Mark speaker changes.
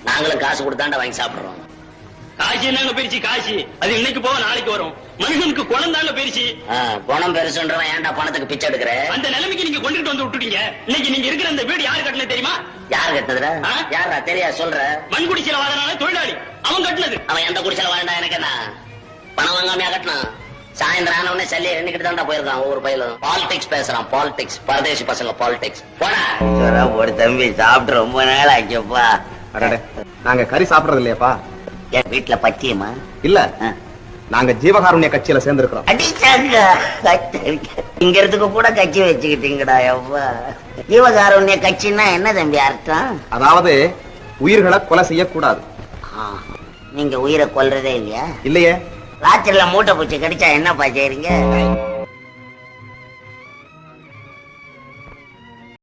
Speaker 1: நாங்களும் காசு கொடுத்தாண்டா வாங்கி சாப்பிடுறோம்.
Speaker 2: காசி என்னங்க பெருச்சு காசி, அது இன்னைக்கு போக நாளைக்கு வரும். மனுஷனுக்கு குணம் தாங்க பெருச்சு.
Speaker 1: குணம் பெருசுன்றவன் ஏன்டா பணத்துக்கு பிச்சை எடுக்கிற?
Speaker 2: அந்த நிலைமைக்கு நீங்க கொண்டுட்டு வந்து விட்டுட்டீங்க. இன்னைக்கு நீங்க இருக்கிற அந்த வீடு யாரு கட்டினது தெரியுமா?
Speaker 1: யாரு கட்டினதுடா? யாரா தெரியா சொல்ற?
Speaker 2: மண் குடிச்சல வாழனால தொழிலாளி அவன் கட்டினது.
Speaker 1: அவன் எந்த குடிச்சல வாழ்ந்தா எனக்கு என்ன? பணம் வாங்காமையா கட்டினான்? சாயந்தரம் ஆன உடனே சல்லி ரெண்டுக்கிட்டு தான்டா போயிருக்கான் ஒவ்வொரு பயிலும். பாலிடிக்ஸ் பேசுறான், பாலிடிக்ஸ். பரதேசி பசங்க பாலிடிக்ஸ். போடா
Speaker 3: ஒரு தம்பி சாப்பிட்டு ரொம்ப நாள் ஆச்சப்பா.
Speaker 4: நாங்க கறி சாப்பிடறது இல்லையாப்பா?
Speaker 3: என் வீட்டுல பச்சியமா
Speaker 4: இல்ல, நாங்க ஜீவகாருண்ய கட்சியில சேர்ந்திருக்கிறோம்.
Speaker 3: இங்கிறதுக்கு கூட கட்சி வச்சுக்கிட்டீங்கடா எவ்வா. ஜீவகாருண்ய கட்சின்னா என்ன தம்பி அர்த்தம்?
Speaker 4: அதாவது உயிர்களை கொலை செய்யக்கூடாது.
Speaker 3: நீங்க உயிரை கொல்றதே இல்லையா?
Speaker 4: இல்லையே.
Speaker 3: ராத்திரில மூட்டை பூச்சி கடிச்சா என்னப்பா செய்றீங்க?